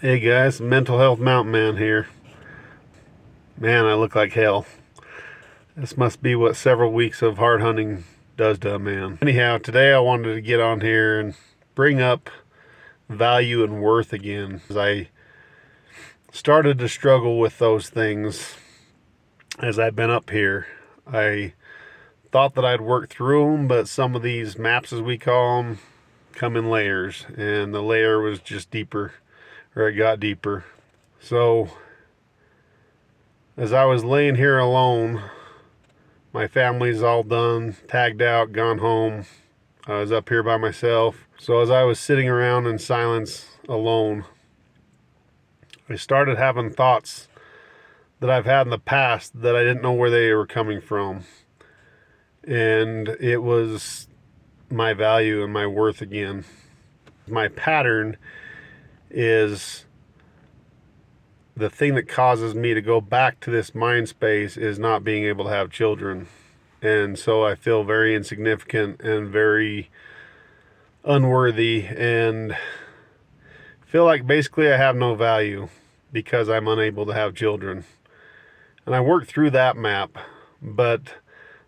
Hey guys, Mental Health Mountain Man here. Man, I look like hell. This must be what several weeks of hard hunting does to a man. Anyhow, today I wanted to get on here and bring up value and worth again. As I started to struggle with those things as I've been up here. I thought that I'd work through them, but some of these maps, as we call them, come in layers, and the layer was just deeper, or it got deeper. So as I was laying here alone, my family's all done, tagged out, gone home. I was up here by myself. So as I was sitting around in silence alone, I started having thoughts that I've had in the past that I didn't know where they were coming from. And it was my value and my worth again. My pattern is the thing that causes me to go back to this mind space is not being able to have children. And so I feel very insignificant and very unworthy and feel like basically I have no value because I'm unable to have children. And I worked through that map, but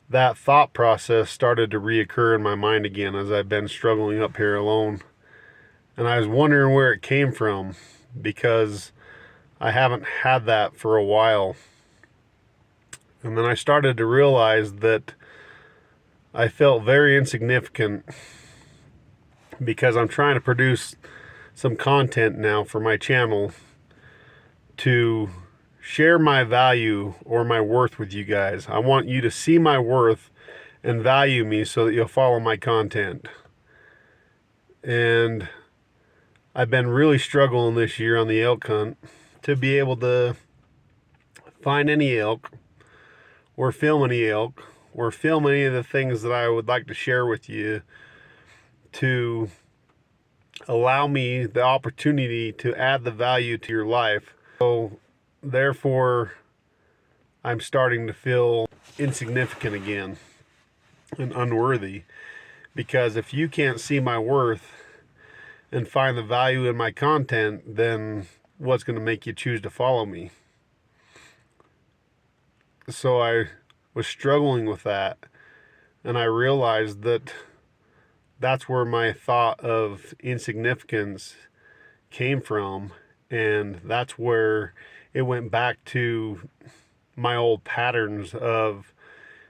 that thought process started to reoccur in my mind again as I've been struggling up here alone. And I was wondering where it came from because I haven't had that for a while. And then I started to realize that I felt very insignificant because I'm trying to produce some content now for my channel to share my value or my worth with you guys. I want you to see my worth and value me so that you'll follow my content. And I've been really struggling this year on the elk hunt to be able to find any elk or film any elk or film any of the things that I would like to share with you to allow me the opportunity to add the value to your life. So therefore, I'm starting to feel insignificant again and unworthy, because if you can't see my worth and find the value in my content, then what's going to make you choose to follow me? So I was struggling with that, and I realized that that's where my thought of insignificance came from, and that's where it went back to my old patterns of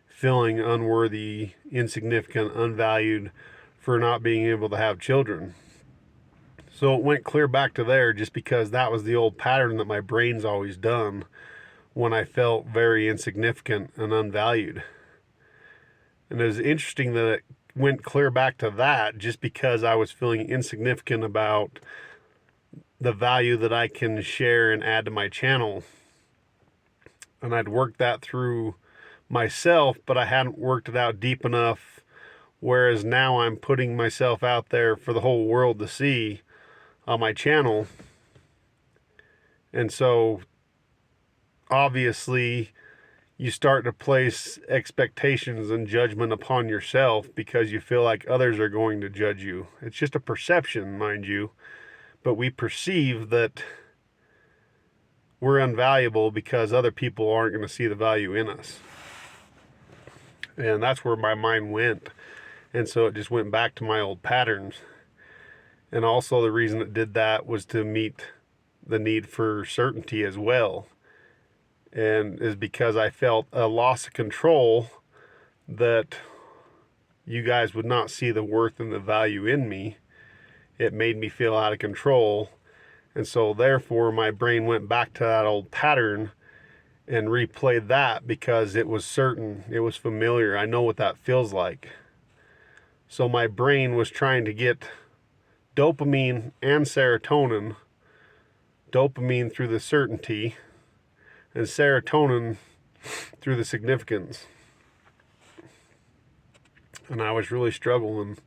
feeling unworthy, insignificant, unvalued for not being able to have children. So it went clear back to there just because that was the old pattern that my brain's always done when I felt very insignificant and unvalued. And it was interesting that it went clear back to that just because I was feeling insignificant about the value that I can share and add to my channel. And I'd worked that through myself, but I hadn't worked it out deep enough. Whereas now I'm putting myself out there for the whole world to see on my channel. And so obviously you start to place expectations and judgment upon yourself because you feel like others are going to judge you. It's just a perception, mind you, but we perceive that we're invaluable because other people aren't going to see the value in us. And that's where my mind went. And so it just went back to my old patterns. And also the reason it did that was to meet the need for certainty as well. And is because I felt a loss of control, that you guys would not see the worth and the value in me. It made me feel out of control. And so therefore my brain went back to that old pattern and replayed that because it was certain, it was familiar. I know what that feels like. So my brain was trying to get dopamine and serotonin. Dopamine through the certainty and serotonin through the significance. And I was really struggling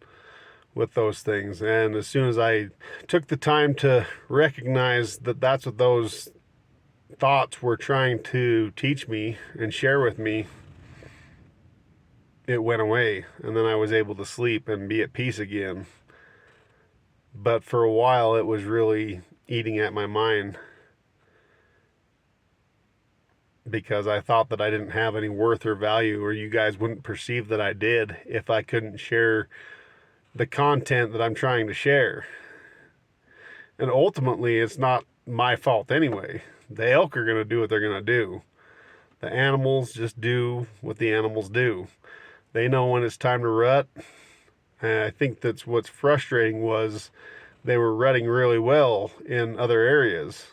with those things. And as soon as I took the time to recognize that that's what those thoughts were trying to teach me and share with me, it went away. And then I was able to sleep and be at peace again. But for a while, it was really eating at my mind because I thought that I didn't have any worth or value, or you guys wouldn't perceive that I did if I couldn't share the content that I'm trying to share. And ultimately, it's not my fault anyway. The elk are going to do what they're going to do. The animals just do what the animals do. They know when it's time to rut. And I think that's what's frustrating was they were rutting really well in other areas.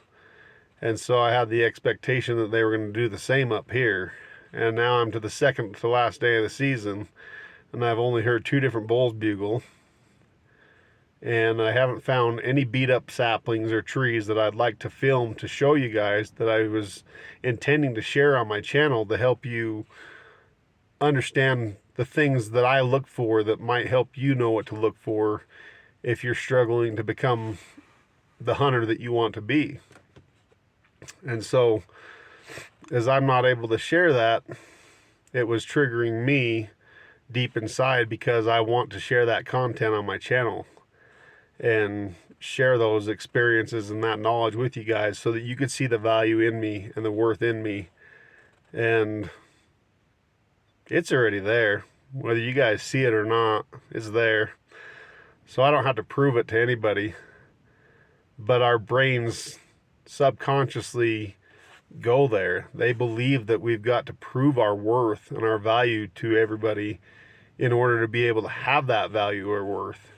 And so I had the expectation that they were going to do the same up here. And now I'm to the second to last day of the season, and I've only heard 2 different bulls bugle. And I haven't found any beat up saplings or trees that I'd like to film to show you guys that I was intending to share on my channel to help you understand the things that I look for that might help you know what to look for if you're struggling to become the hunter that you want to be. And so, as I'm not able to share that, it was triggering me deep inside because I want to share that content on my channel and share those experiences and that knowledge with you guys so that you could see the value in me and the worth in me. And it's already there. Whether you guys see it or not, it's there. So I don't have to prove it to anybody. But our brains subconsciously go there. They believe that we've got to prove our worth and our value to everybody in order to be able to have that value or worth.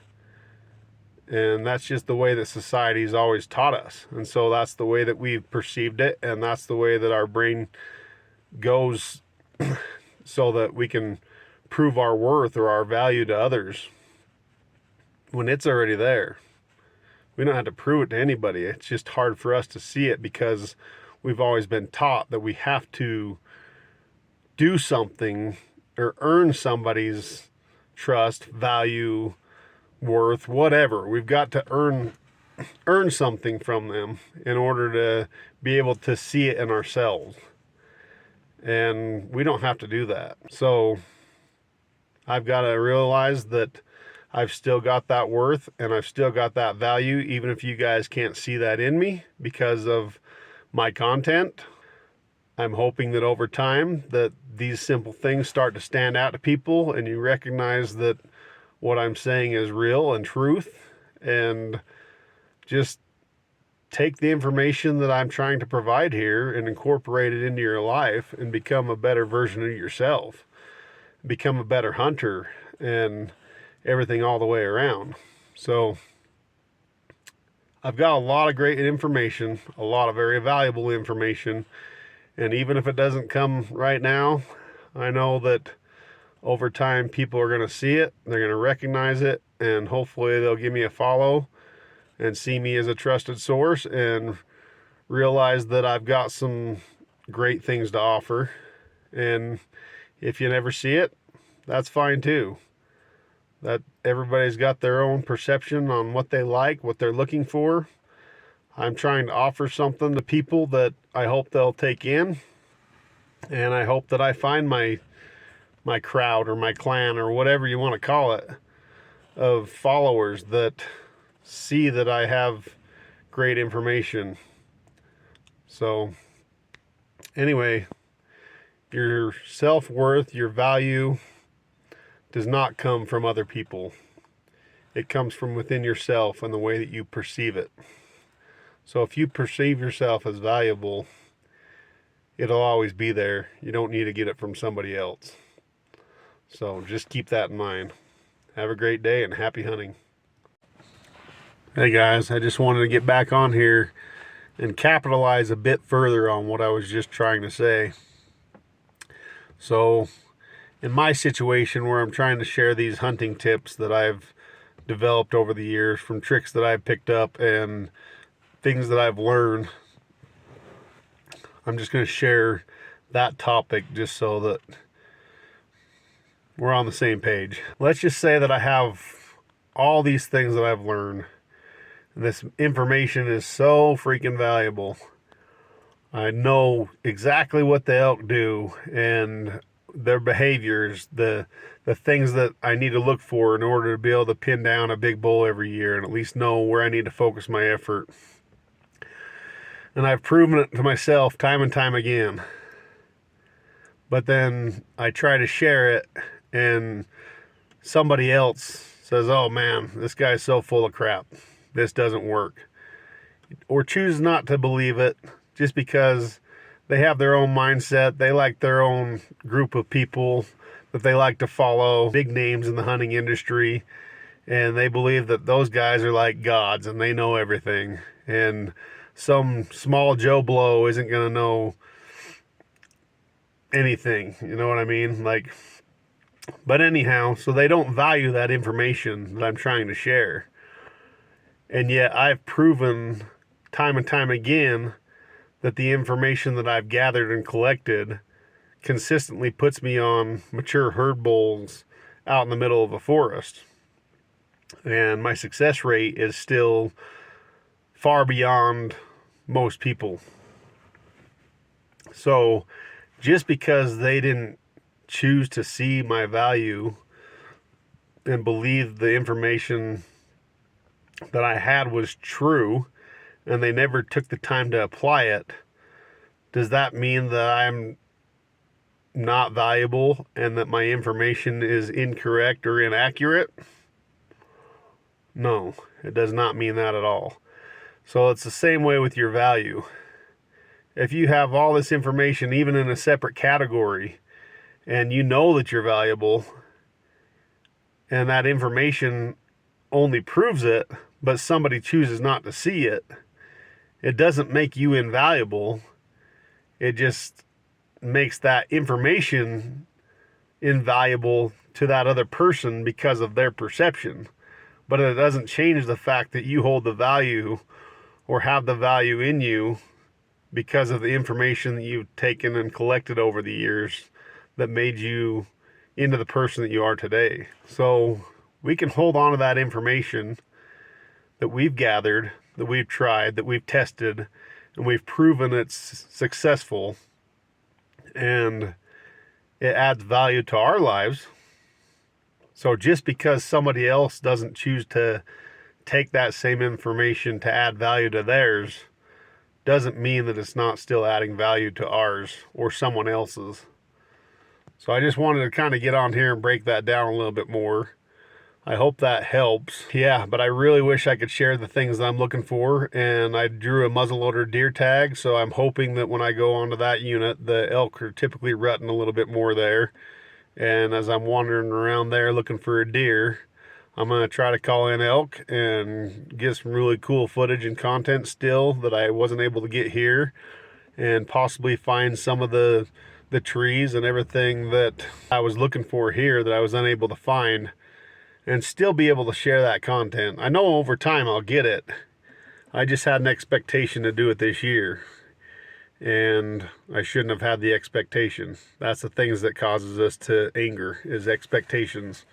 And that's just the way that society's always taught us. And so that's the way that we've perceived it, and that's the way that our brain goes so that we can prove our worth or our value to others when it's already there. We don't have to prove it to anybody. It's just hard for us to see it because we've always been taught that we have to do something or earn somebody's trust, value, worth, whatever. We've got to earn something from them in order to be able to see it in ourselves. And we don't have to do that. So I've got to realize that I've still got that worth and I've still got that value, even if you guys can't see that in me because of my content. I'm hoping that over time that these simple things start to stand out to people and you recognize that what I'm saying is real and truth, and just take the information that I'm trying to provide here and incorporate it into your life and become a better version of yourself, become a better hunter, and everything all the way around. So I've got a lot of great information, a lot of very valuable information, and even if it doesn't come right now, I know that over time people are going to see it, they're going to recognize it, and hopefully they'll give me a follow and see me as a trusted source and realize that I've got some great things to offer. And if you never see it, that's fine too. That everybody's got their own perception on what they like, what they're looking for. I'm trying to offer something to people that I hope they'll take in, and I hope that I find my crowd or my clan or whatever you want to call it of followers that see that I have great information. So anyway, your self-worth, your value does not come from other people. It comes from within yourself and the way that you perceive it. So if you perceive yourself as valuable, it'll always be there. You don't need to get it from somebody else. So just keep that in mind. Have a great day and happy hunting. Hey guys, I just wanted to get back on here and capitalize a bit further on what I was just trying to say. So in my situation where I'm trying to share these hunting tips that I've developed over the years from tricks that I've picked up and things that I've learned, I'm just going to share that topic just so that we're on the same page. Let's just say that I have all these things that I've learned. And this information is so freaking valuable. I know exactly what the elk do and their behaviors, the things that I need to look for in order to be able to pin down a big bull every year and at least know where I need to focus my effort. And I've proven it to myself time and time again. But then I try to share it and somebody else says, oh man, this guy's so full of crap. This doesn't work. Or choose not to believe it just because they have their own mindset. They like their own group of people that they like to follow, big names in the hunting industry. And they believe that those guys are like gods and they know everything. And some small Joe Blow isn't going to know anything. You know what I mean? Like, but anyhow, so they don't value that information that I'm trying to share. And yet I've proven time and time again that the information that I've gathered and collected consistently puts me on mature herd bulls out in the middle of a forest. And my success rate is still far beyond most people. So just because they didn't choose to see my value and believe the information that I had was true, and they never took the time to apply it, does that mean that I'm not valuable and that my information is incorrect or inaccurate? No, it does not mean that at all. So it's the same way with your value. If you have all this information, even in a separate category, and you know that you're valuable, and that information only proves it, but somebody chooses not to see it, it doesn't make you invaluable. It just makes that information invaluable to that other person because of their perception. But it doesn't change the fact that you hold the value or have the value in you because of the information that you've taken and collected over the years that made you into the person that you are today. So we can hold on to that information that we've gathered, that we've tried, that we've tested, and we've proven it's successful, and it adds value to our lives. So just because somebody else doesn't choose to take that same information to add value to theirs doesn't mean that it's not still adding value to ours or someone else's. So I just wanted to kind of get on here and break that down a little bit more. I hope that helps. Yeah, but I really wish I could share the things that I'm looking for, and I drew a muzzleloader deer tag, so I'm hoping that when I go onto that unit, the elk are typically rutting a little bit more there. And as I'm wandering around there looking for a deer, I'm going to try to call in elk and get some really cool footage and content still that I wasn't able to get here, and possibly find some of the trees and everything that I was looking for here that I was unable to find, and still be able to share that content. I know over time I'll get it. I just had an expectation to do it this year, and I shouldn't have had the expectation. That's the things that causes us to anger, is expectations.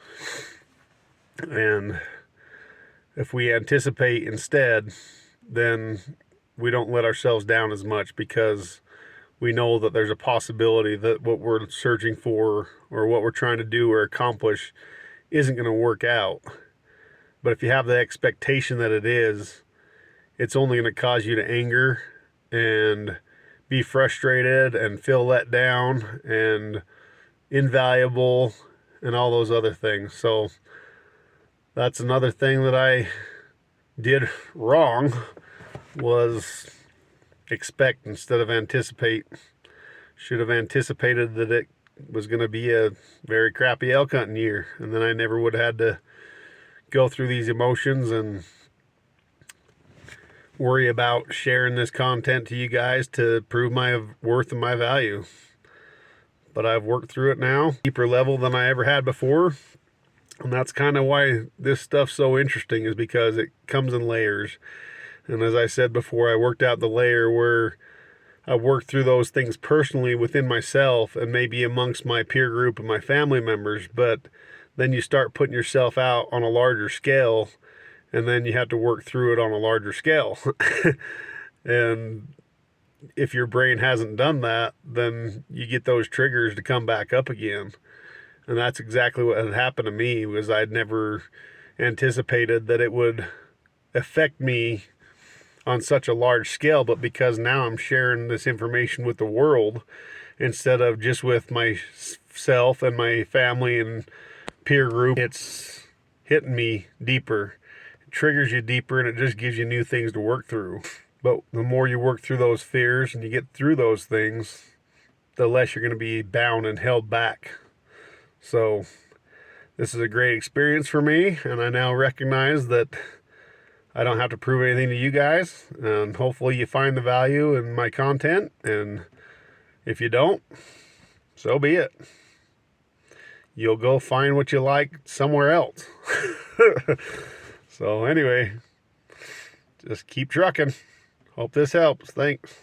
And if we anticipate instead, then we don't let ourselves down as much, because we know that there's a possibility that what we're searching for or what we're trying to do or accomplish isn't going to work out. But if you have the expectation that it is, it's only going to cause you to anger and be frustrated and feel let down and invaluable and all those other things. So that's another thing that I did wrong, was expect instead of anticipate. Should have anticipated that it was going to be a very crappy elk hunting year, and then I never would have had to go through these emotions and worry about sharing this content to you guys to prove my worth and my value. But I've worked through it now, deeper level than I ever had before. And that's kind of why this stuff's so interesting, is because it comes in layers. And as I said before, I worked out the layer where I worked through those things personally within myself and maybe amongst my peer group and my family members. But then you start putting yourself out on a larger scale, and then you have to work through it on a larger scale. And if your brain hasn't done that, then you get those triggers to come back up again. And that's exactly what had happened to me, was I'd never anticipated that it would affect me on such a large scale, but because now I'm sharing this information with the world instead of just with myself and my family and peer group, it's hitting me deeper. It triggers you deeper, and it just gives you new things to work through. But the more you work through those fears and you get through those things, the less you're going to be bound and held back. So this is a great experience for me, and I now recognize that I don't have to prove anything to you guys, and hopefully you find the value in my content, and if you don't, so be it. You'll go find what you like somewhere else. So anyway, just keep trucking. Hope this helps. Thanks.